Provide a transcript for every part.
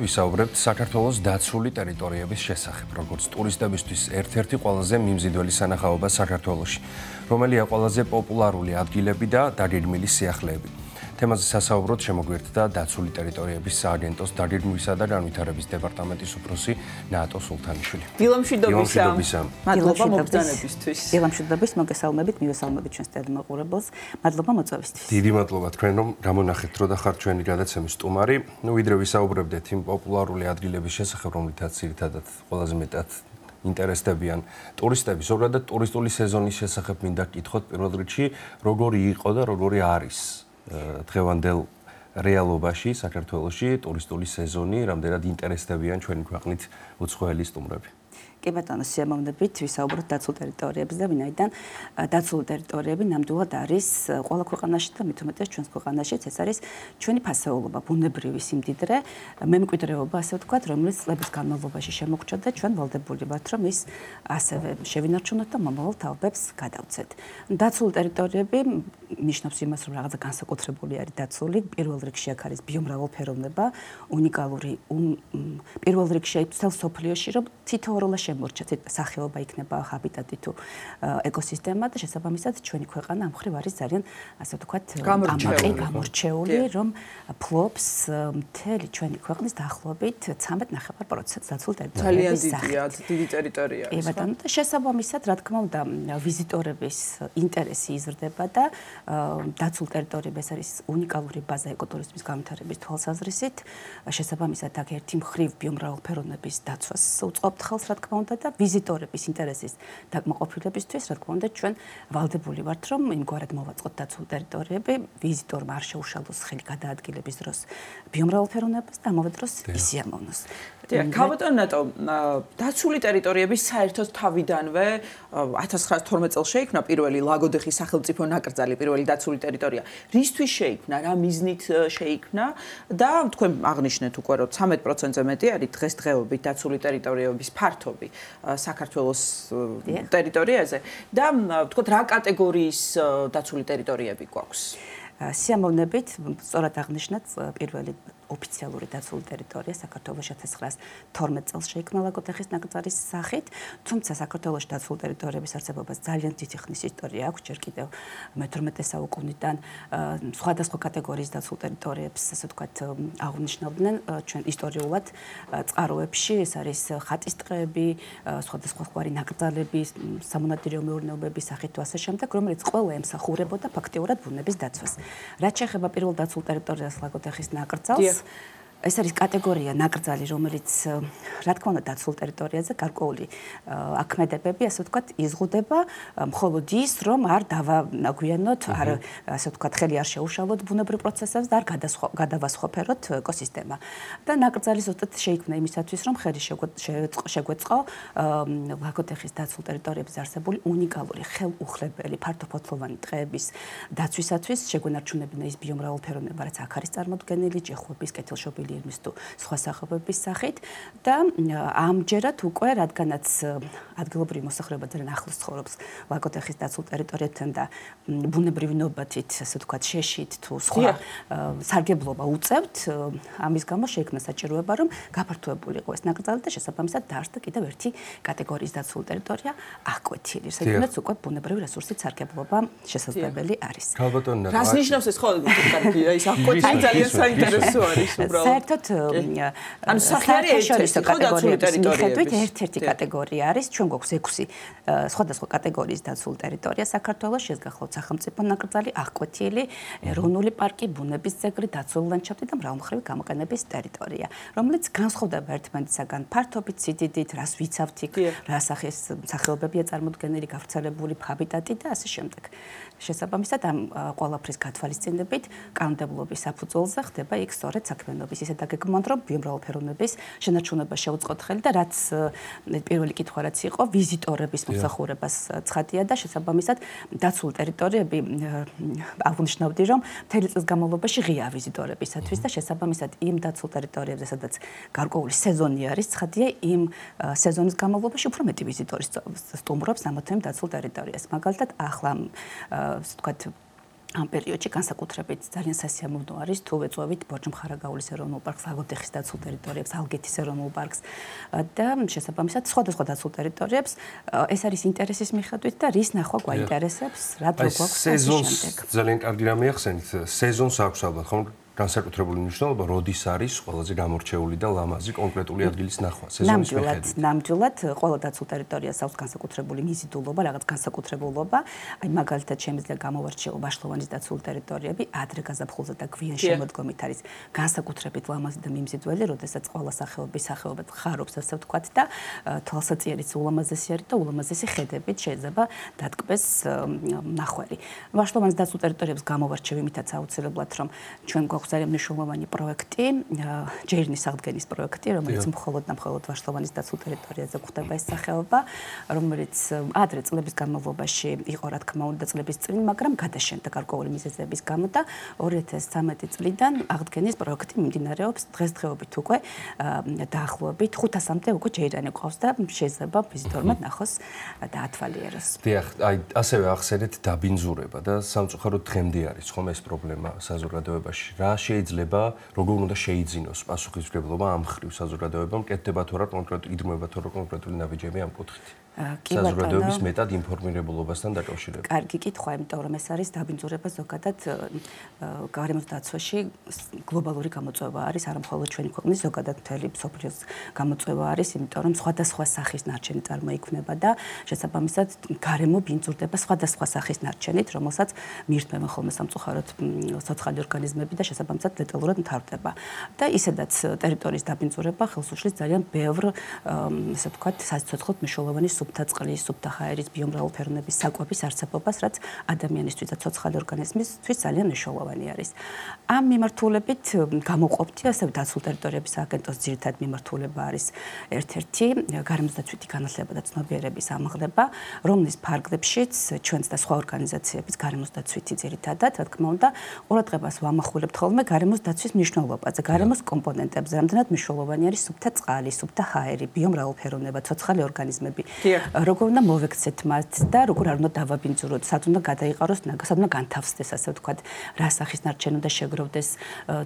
ვისაუბრებთ საქართველოს დაცული ტერიტორიების შესახებ, როგორც ტურისტებისთვის ერთ-ერთი ყველაზე მიმზიდველი სანახაობა საქართველოში, რომელია ყველაზე პოპულარული ადგილები და დაგეგმილი სიახლეები. თემაზე სასაუბროდ შემოგვერთდა დაცული ტერიტორიების სააგენტოს დაგეგმვისა და განვითარების დეპარტამენტის უფროსი ნატო სულთანიშვილი. დილამშვიდობისა. მადლობა მოგზანებისთვის. დილამშვიდობის, მოგესალმებით, მივესალმებით ჩვენს ტელემოყურებელს. მადლობა მოწვევისთვის. დიდი მადლობა თქვენ, რომ გამონახეთ დრო და ხართ ჩვენი გადაცემის სტუმარი. ვიდრე ვისაუბრებდეთ იმ პოპულარული ადგილების შესახებ, რომლითაც ძირითადად ყველაზე მეტად ინტერესდებიან ტურისტები, ზოგადად ტურისტული სეზონის შესახებ მინდა გკითხოთ პირველ რიგში, როგორი იყო და როგორი არის დღევანდელ რეალობაში საქართველოში ტურისტული სეზონი, რამდენად ინტერესდებიან ჩვენი ქვეყნით უცხოელი სტუმრები. კი ბატონო, სიამოვნებით ვისაუბროთ დაცულ ტერიტორიებზე და ვინაიდან დაცული ტერიტორიები ნამდვილად არის ყველა ქვეყანაში და მით უმეტეს ჩვენს ქვეყანაშიც ეს არის ჩვენი ფასეულობა, ბუნებრივი სიმდიდრე, მემკვიდრეობა, ასე ვთქვათ, რომელიც წლების განმავლობაში შემოგჭრა და ჩვენ ვალდებული ვართ, რომ ის ასევე შევინარჩუნოთ და მომავალ თაობებს გადავცეთ. დაცული ტერიტორიები ნიშნავს იმას, რომ რაღაცა განსაკუთრებული არის დაცული. პირველ რიგში აქ არის ბიომრავალფეროვნება, უნიკალური პირველ რიგში მთელ სოფლიოში, რომ თითოეულ შემორჩა სახეობა იქნება ჰაბიტატი თუ ეკოსისტემა და შესაბამისად ჩვენი ქვეყანა ამ მხრივ არის ძალიან ასე ვთქვათ გამორჩეული რომ ფლობს მთელი ჩვენი ქვეყნის დაახლოებით 13.5% დაცულ ტერიტორიების დიდი ტერიტორია კი ბატონო და შესაბამისად რა თქმა უნდა ვიზიტორების ინტერესი იზრდება და დაცულ ტერიტორიებს არის უნიკალური ბაზა ეკოტურიზმის განვითარების თვალსაზრისით შესაბამისად აქ ერთი მხრივ ბიომრავალფეროვნების დაცვას უწყობთ ხელს რა თქმა უნდა და ვიზიტორების ინტერესის დაკმაყოფილებისთვის რა თქმა უნდა ჩვენ ვალდებული ვართ რომ იმგვარად მოვაწყოთ დაცულ ტერიტორიები ვიზიტორმა არ შეუშალოს ხელი გადაადგილების დროს ბიომრავალფეროვნებას და ამავე დროს ისიამოვნოს. ქალბატონო ნატო, დაცული ტერიტორიების საერთოდ თავიდანვე 1912 წელს შეიქმნა პირველი ლაგოდეხის სახელმწიფო ნაკრძალი, პირველი დაცული ტერიტორია. რისთვის შეიქმნა, რა მიზნით შეიქმნა და თქვენ აღნიშნეთ უკვე რომ 13%-ზე მეტი არის დღესდღეობით დაცული ტერიტორიების ფართობი საქართველოს ტერიტორიაზე და თქვათ რა კატეგორიის დაცული ტერიტორიები გვაქვს? სიამოვნებით, სწორად აღნიშნეთ პირველი ოფიციალური დაცული ტერიტორია საქართველოში 1912 წელს შეიქმნა ლაგოდეხის ნაკრძალის სახით, თუმცა საქართველოში დაცული ტერიტორიების არსებობას ძალიან დიდი ხნის ისტორია აქვს, ჯერ კიდევ მე-18 საუკუნიდან სხვადასხვა კატეგორიის დაცულ ტერიტორიებს, ასე ვთქვათ, აღნიშნავდნენ ჩვენ ისტორიულად წყაროებში, ეს არის ხატის ტყეები, სხვადასხვაგვარი ნაკრძალები, სამონადირეო მეურნეობების სახით თუ ასე შემდეგ, რომელიც ყველა ემსახურებოდა ფაქტიურად ბუნების დაცვას. რაც შეეხება პირველ დაცულ ტერიტორიას ლაგოდეხის ნაკრძალს, ეს არის კატეგორია ნაკრძალი, რომელიც რა თქმა უნდა დაცულ ტერიტორიაზე გარკვეული აქმედებები, ასე ვთქვათ, იზღუდება, მხოლოდ ის, რომ არ დავაგვიანოთ, არ ასე ვთქვათ, ხელი არ შეუშალოთ ბუნებრივ პროცესებს და არ გადავასხვაფეროთ ეკოსისტემა. და ნაკრძალი ზუსტად შეიქმნა იმისათვის, რომ ხელი შეგვეწყო ლაგოდეხის დაცულ ტერიტორიებზე არსებული უნიკალური, ხელუხლებელი, ფართოფოთლოვანი ტყეების დაცვისათვის, შეგვენარჩუნებინა ის ბიომრავალფეროვნება, რაც აქ არის წარმოდგენილი, ჭიხვების, კეთილშობილი თუ სხვა სახეობების სახით და ამჯერად უკვე რადგანაც ადგილობრივი მოსახლეობა ძალიან ახლოს ცხოვრობს ლაგოდეხის დაცულ ტერიტორიებთან და ბუნებრივი ნობათით, ასე ვთქვათ, შეშით თუ სხვა სარგებლობა უწევთ, ამის გამო შეიქმნა საჭიროება, რომ გაფართოებული იყო ეს ნაკრძალი და შესაბამისად დაარსდა კიდევ ერთი კატეგორიის დაცული ტერიტორია აკვეთილი, სადაც უკვე ბუნებრივი რესურსით სარგებლობა შესაძლებელი არის. რას ნიშნავს ეს ხოლმე კატეგორია ის აკვეთილი ძალიან საინტერესო არის უბრალოდ. საერთოდ საერთაშორისო კატეგორიების მიხედვით ერთ-ერთი კატეგორია არის, ჩვენ გვაქვს 6 სხვადასხვა კატეგორიის დაცული ტერიტორია საქართველოში, ეს გახლავთ სახელმწიფო ნაკრძალი, აკვეთილი, ეროვნული პარკი, ბუნების ძეგლი, დაცული ლანდშაფტი და მრავალმხრივი გამოყენების ტერიტორია, რომელიც განსხვავდება ერთმანეთისაგან ფართობით, სიდიდით, რას ვიცავთ იქ, რა სახის სახეობებია წარმოდგენილი, გავრცელებული ჰაბიტატი და ასე შემდეგ. შესაბამისად ამ ყველაფრის გათვალისწინებით კანონმდებლობის საფუძველზე ხდება იქ სწორედ საქმიანობის ისე დაგეგმოთ, რომ ბიომრავალფეროვნების შენარჩუნება შეუწყოთ ხელი და რაც პირველი კითხვა რაც იყო ვიზიტორების მომსახურებას ცხადია და შესაბამისად დაცული ტერიტორიები აღნიშნავდი, რომ მთელი წლის განმავლობაში ღია ვიზიტორებისათვის და შესაბამისად იმ დაცულ ტერიტორიებზე, სადაც გარკვეული სეზონი არის, ცხადია იმ სეზონის განმავლობაში უფრო მეტი ვიზიტორი სტუმრობს ამ დაცულ ტერიტორიას. მაგალითად, ახლა ასე ვთქვათ ამ პერიოდში განსაკუთრებით ძალიან სასიამოვნო არის თუ ვეწოვით ბორჯომხარაგაულის ეროვნულ პარკს, ლაგოდეხის დაცულ ტერიტორიებს, ალგეთის ეროვნულ პარკს და შესაბამისად სხვადასხვა დაცულ ტერიტორიებს. ეს არის ინტერესის მიხედვით და რის ნახვა გვაინტერესებს, რა დრო გვაქვს შემდეგ. ძალიან კარგი რამე ახსენით, სეზონს აქვს ალბათ ხომ განსაკუთრებული მნიშვნელობა, როდის არის ყველაზე გამორჩეული და ლამაზი კონკრეტული ადგილის ნახვა სეზონის მიხედვით. ნამდვილად ყველა დაცულ ტერიტორიას აქვს განსაკუთრებული მიზიდულობა, რაღაც განსაკუთრებულობა. აი მაგალითად შემიძლია გამოვარჩიო ვაშლოვანის დაცული ტერიტორიები, ადრე გაზაფხულზე და გვიან შემოდგომით არის განსაკუთრებით ლამაზი და მიმზიდველი, როდესაც ყველა სახეობა ხარობს, ასე ვთქვათ და თვალსაჩინოც ულამაზესი არის და ულამაზესი ხედებით შეიძლება დატკბეს ნახველი. ვაშლოვანის დაცულ ტერიტორიებს გამოვარჩევ იმითაც აუცილებლად, რომ ჩვენ გვაქვს ძალიან მნიშვნელოვანი პროექტი, ჯერნის აღდგენის პროექტი, რომელიც მხოლოდ ვაშლოვანის დაცულ ტერიტორიაზე გვხდება ეს სახეობა, რომელიც ადრე წლების განმავლობაში იყო, რა თქმა უნდა, წლების წინ, მაგრამ გადაშენდა გარკვეული მიზეზების გამო და 2013 წლიდან აღდგენის პროექტი მიმდინარეობს დღესდღეობით უკვე დაახლოებით 500-მდე უკვე ჯერანი ყავს და შეიძლება ვიზიტორმა ნახოს და ათვალიეროს. დიახ, აი ასევე ახსენეთ დაბინძურება და სამწუხაროდ დღემდე არის ხომ ეს პრობლემა საზოგადოებაში. რა შეიძლება, როგორ უნდა შეიძინოს პასუხისმგებლობა ამ ხრივ საზოგადოებამ, კეთდება თუ არა კონკრეტული იდრმება თუ არა კონკრეტული ნაბიჯები ამ კუთხით. საზოგადოების მეტად ინფორმირებულობასთან დაკავშირებით. კარგი კითხვა, იმიტომ რომ ეს არის დაბინძურება ზოგადად გარემოს დაცვაში გლობალური გამოწვევა არის, არა მხოლოდ ჩვენი ქვეყნის, ზოგადად მთელი მსოფლიოს გამოწვევა არის, იმიტომ რომ სხვადასხვა სახის ნარჩენი წარმოიქმნება და შესაბამისად გარემო ბინძურდება სხვადასხვა სახის ნარჩენით, რომელსაც მიირთმევენ ხოლმე სამწუხაროდ ცოცხალი ორგანიზმები და შესაბამისად ლეტალურად მთავრდება. და ისედაც ტერიტორიის დაბინძურება ხელს უშლის ძალიან ბევრ, ასე ვთქვათ, საცოცხლოდ მნიშვნელოვანი სუფთა წყლის, სუფთა ჰაერის, ბიომრავალფეროვნების საკვების არსებობას, რაც ადამიანისთვის და ცოცხალი ორგანიზმისთვის ძალიან მნიშვნელოვანი არის. ამ მიმართულებით გამოყოფთი ასევე დაცულ ტერიტორიების აგენტოს ძირითადი მიმართულება არის ერთ-ერთი გარემოსდაცვითი განათლება და ცნობიერების ამაღლება, რომლის ფარგლებშიც ჩვენც და სხვა ორგანიზაციებიც გარემოსდაცვითი ძირითადად, რა თქმა უნდა, ყურადღებას ვამახვილებთ ხოლმე გარემოს დაცვის მნიშვნელობაზე, გარემოს კომპონენტებზე, რამდენად მნიშვნელოვანი არის სუფთა წყალი, სუფთა ჰაერი, ბიომრავალფეროვნება, ცოცხალი ორგანიზმები. როგორ უნდა მოვექცეთ მათ და როგორ არ უნდა დავაბინძუროთ, სად უნდა გადაიყაროს, სად უნდა განთავსდეს, ასე ვთქვათ, რა სახის ნარჩენი უნდა შეგროვდეს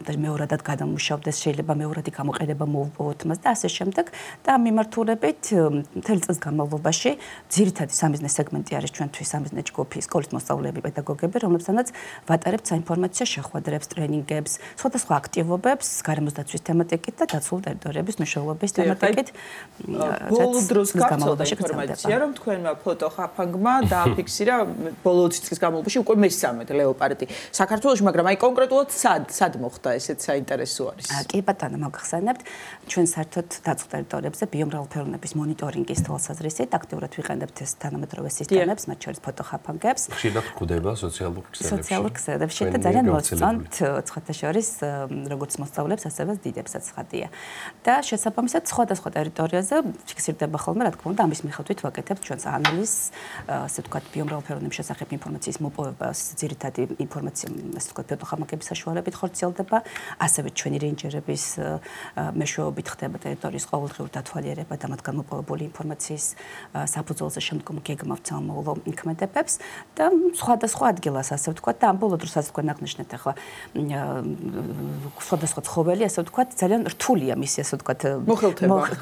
და მეორადად გადამუშავდეს, შეიძლება მეორადი გამოყენება მოუპოვოთ მას და ასე შემდეგ. და ამ მიმართულებით მთელი წლის განმავლობაში ძირითადი სამიზნე სეგმენტი არის ჩვენთვის სამიზნე ჯგუფი, სკოლის მოსწავლეები, პედაგოგები, რომლებსაც ვატარებთ საინფორმაციო შეხვედრებს, ტრენინგებს, სხვადასხვა აქტივობებს გარემოს დაცვის თემატიკით და დაცულ ტერიტორიების მნიშვნელობის თემატიკით. ბოლო დროს გავრცელდა ინფორმაცია, რომ თქვენმა ფოტოხაფანგმა დააფიქსირა ბოლო 20 წლის განმავლობაში უკვე მესამედ ლეოპარდი საქართველოში, მაგრამ აი კონკრეტულად სად მოხდა ესეც საინტერესო არის. კი ბატონო, მოგახსენებთ, ჩვენ საერთოდ დაცულ ტერიტორიებზე ბიომრავალფეროვნების მონიტორინგის თვალსაზრისით აქტიურად ვიყენებთ ეს თანამედროვე სისტემებს, მათ შორის ფოტოხაფანგებს. ხშირად გვხვდება სოციალურ ქსელებში და ძალიან მოსწონთ სხვათა შორის როგორც მოსწავლეებს, ასევე დიდებსაც ხადია. და შესაბამისად სხვადასხვა ტერიტორიაზე ფიქსირდება ხოლმე, რა თქმა უნდა, ამის მიხედვით ვაკეთებთ ჩვენს ანალიზს, ასე ვთქვათ, ბიომრავალფეროვნების შესახებ ინფორმაციის მოპოვებას, ძირითადი ინფორმაცია, ასე ვთქვათ, ფოტოხამაგების საშუალებით ხორციელდება, ასევე ჩვენი რეინჯერების მეშვეობით ხდება ტერიტორიის ყოველდღიური დათვალიერება და მათგან მოპოვებული ინფორმაციის საფუძველზე შემდგომ გეგმავთ სამომავლო ქმედებებს და სხვადასხვა ადგილას, ასე ვთქვათ, და ამ ბოლო დროსაც თქვენ აღნიშნეთ ახლა სხვადასხვა ცხოველი, ასე ვთქვათ, ძალიან რთულია მისი, ასე ვთქვათ,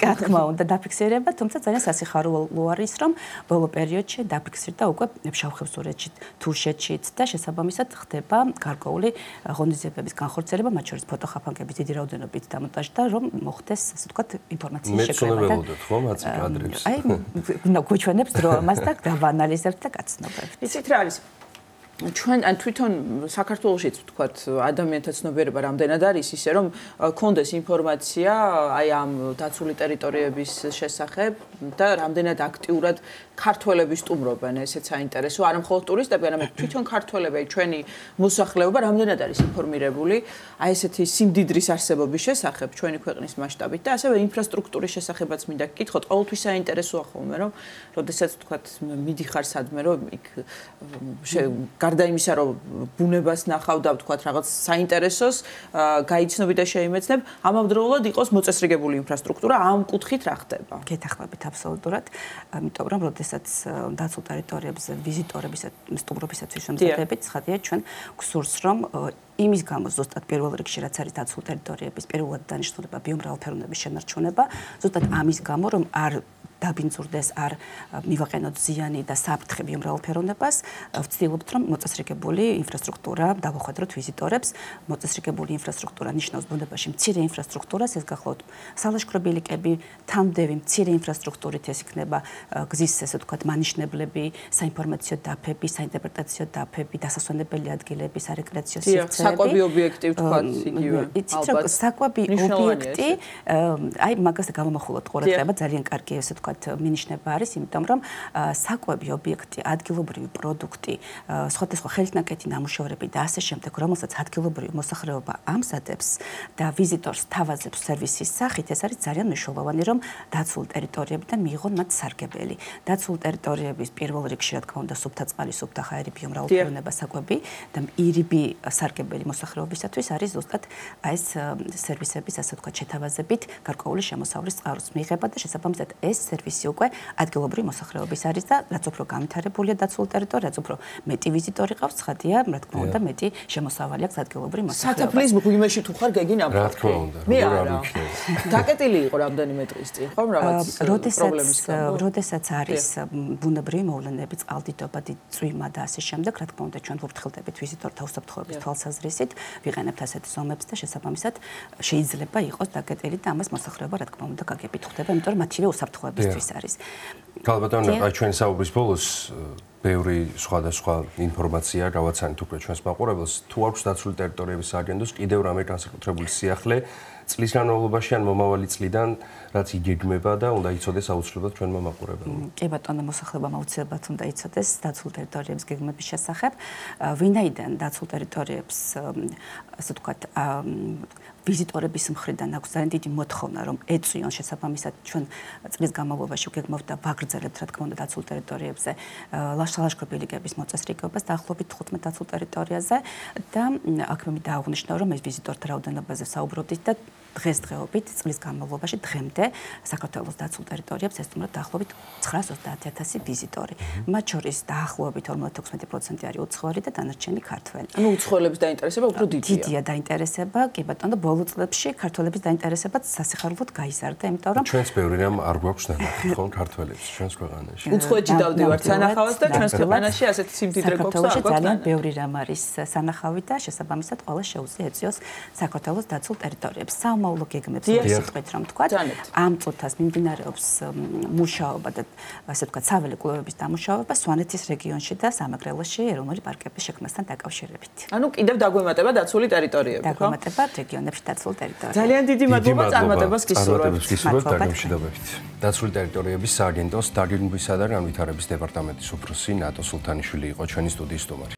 რა თქმა უნდა, დაფიქსირება, თუმცა ძალიან სასიხარულო არის, რომ ბოლო პერიოდში დაფიქსირდა უკვე ფშავ-ხევსურეთში, თუშეთშიც და შესაბამისად ხდება გარკვეული ღონისძიებების განხორციელება, მათ შორის ფოტოხაფანგების დიდი რაოდენობით დამონტაჟდა, რომ მოხდეს, ასე ვთქვათ, ინფორმაციის შეკრება. მეცნობელოდოთ ხომ აწი კადრებს. აი, გვიჩვენებს დრო ამას და დავანალიზებთ და გაცნობებთ. იცით რა არის? ჩვენ ან თვითონ საქართველოშიც ვთქვათ ადამიანთა ცნობიერება რამდენად არის ისე რომ კონდეს ინფორმაცია აი ამ დაცული ტერიტორიების შესახებ და რამდენად აქტიურად ქართველები სტუმრობენ ესეც საინტერესო არა მხოლოდ ტურისტები არამედ თვითონ ქართველები ჩვენი მოსახლეობა რამდენად არის ინფორმირებული აი ესეთი სიმდიდრის არსებობის შესახებ ჩვენი ქვეყნის მასშტაბით და ასევე ინფრასტრუქტურის შესახებაც მინდა გკითხოთ ყოველთვის საინტერესოა ხოლმე რომ როდესაც ვთქვათ მიდიხარ სადმე რომ იქ გარდა იმისა, რომ ბუნებას ნახავ და ვთქვათ რაღაც საინტერესოს გაიცნობი და შეიმეცნებ, ამავდროულად იყოს მოწესრიგებული ინფრასტრუქტურა, ამ კუთხით რა ხდება? გეთახმებით აბსოლუტურად, იმიტომ რომ როდესაც დაცულ ტერიტორიებზე ვიზიტორებისა სტუმრობისათვის ვიმზადებით, ცხადია ჩვენ გვსურს რომ იმის გამო ზუსტად პირველ რიგში რაც არის დაცულ ტერიტორიების პირველად დანიშნულება ბიომრავალფეროვნების შენარჩუნება, ზუსტად ამის გამო რომ არ დაბინძურდეს არ მივაყენოთ ზიანი და საფრთხე ბიომრავალფეროვნებას, ვცდილობთ რომ მოწესრიგებული ინფრასტრუქტურა დავუხვედროთ ვიზიტორებს, მოწესრიგებული ინფრასტრუქტურა ნიშნავს ბუნებაში მცირე ინფრასტრუქტურას, ეს გახლავთ სალაშქრობილიკები, თამდევი მცირე ინფრასტრუქტურით ეს იქნება გზის ესე ვთქვათ მანიშნებლები, საინფორმაციო დაფები, საინტერპრეტაციო დაფები, დასასვენებელი ადგილები, სარეკრეაციო სივრცეები. საკვები ობიექტი ვთქვათ იგივე. ალბათ საკვები ობიექტი, აი მაგას გამომახვილოთ ყურადღება ძალიან კარგი ესე ვთქვათ მინიშნება არის, იმიტომ რომ საკვები ობიექტი, ადგილობრივი პროდუქტი, სხვადასხვა ხელნაკეთი ნამუშევრები და ასე შემდეგ, რომელსაც ადგილობრივი მოსახლეობა ამზადებს და ვიზიტორს თავაზებს სერვისის სახით, ეს არის ძალიან მნიშვნელოვანი, რომ დაცულ ტერიტორიებიდან მიიღონ მათ სარგებელი. დაცულ ტერიტორიების პირველ რიგში, რა თქმა უნდა, სუფთა წყალი, სუფთა ჰაერი, ბიომრავალფეროვნება, საკვები და ირიბი სარგებელი მოსახლეობისათვის არის ზუსტად ეს სერვისების, ასე ვთქვათ, შეთავაზებით გარკვეული შემოსავლის წყაროს მიღება და შესაბამისად ეს სერვისი უკვე ადგილობრივი მოსახლეობის არის და რაც უფრო განვითარებულია დაცულ ტერიტორია, რაც უფრო მეტი ვიზიტორი ყავს, ცხადია, რა თქმა უნდა, მეტი შემოსავალი აქვს ადგილობრივი მოსახლეობას. სათაფლის მღვიმეში თუ ხარ გეგინ ამ რა თქმა უნდა, მე არა. დაკეტილი იყო რამდენიმე დღის წინ, ხო, რაღაც პრობლემის გამო. როდესაც არის ბუნებრივი მოვლენები, წყალდიდობა, წვიმა და ასე შემდეგ, რა თქმა უნდა, ჩვენ ვფრთხილდებით ვიზიტორთა უსაფრთხოების თვალსაზრისით, ვიყენებთ ასეთ ზომებს და შესაბამისად შეიძლება იყოს დაკეტილი და ამას მოსახლეობა, რა თქმა უნდა, გაგებით ხდება, იმიტომ რომ მათივე უსაფრთხოებისთვის არის. ქალბატონო, აი ჩვენი საუბრის ბოლოს ბევრი სხვადასხვა ინფორმაცია გავაცანით უკვე ჩვენს მაყურებელს. თუ აქვს დაცული ტერიტორიების სააგენტოს კიდევ რამე განსაკუთრებული სიახლე წლის განმავლობაში ან მომავალი წლიდან, რაც იგეგმება და უნდა იცოდეს აუცილებლად ჩვენმა მაყურებელმა. კი ბატონო, მოსახლეობამ აუცილებლად უნდა იცოდეს დაცულ ტერიტორიების გეგმების შესახებ. ვინაიდან დაცულ ტერიტორიებს, ასე ვთქვათ, ვიზიტორების მხრიდან აქვს ძალიან დიდი მოთხოვნა, რომ ეწვიონ შესაბამისად ჩვენ წლის განმავლობაში ვგეგმავთ და ვაგრძელებთ, რა თქმა უნდა, დაცულ ტერიტორიებზე ლაშქრობილიკების მოწესრიგებას დაახლოებით 15 დაცულ ტერიტორიაზე და აქ მე დააღვნიშნავ, რომ ეს ვიზიტორთა რაოდენობაზე საუბრობდით და დღესდღეობით წლის განმავლობაში დღემდე საქართველოს დაცულ ტერიტორიებს ესტუმრებთ დაახლოებით 930,000 ვიზიტორი. მათ შორის დაახლოებით 56% არის უცხოელი და დანარჩენი ქართველი. ანუ უცხოელების დაინტერესება უფრო დიდია. დიდია დაინტერესება, კი ბატონო, ბოლო წლებში ქართველების დაინტერესებაც სასიხარულად გაიზარდა, იმიტომ რომ ჩვენს ბევრი რამ არ გვაქვს ნახეთ, ხო, ქართველებს ჩვენს ქვეყანაში. უცხოეთში დავდივართ სანახავად და ჩვენს ქვეყანაში ასეთი სიმდიდრე გვაქვს და არ ძალიან ბევრი რამ არის სანახავი და შესაბამისად ყველა შეუძლია ეწვიოს საქართველოს დაცულ ტერიტორიებს. საომავლო გეგმებს ვისწრებით, რომ თქვა, ამ წუთას მიმდინარეობს მუშაობა და ასე ვთქვათ, საველე კვლევების დამუშავება სვანეთის რეგიონში და სამეგრელოში ეროვნული პარკების შექმნასთან დაკავშირებით. ანუ კიდევ დაგვემატება დაცული ტერიტორიები, ხო? დაგვემატება რეგიონებში დაცული ტერიტორიები. ძალიან დიდი მადლობა წარმატებას გისურვებთ. დაგემშვიდობებით. დაცული ტერიტორიების სააგენტოს დაგეგმვისა და განვითარების დეპარტამენტის უფროსი ნატო სულთანიშვილი იყო ჩვენი სტუდიის სტუმარი.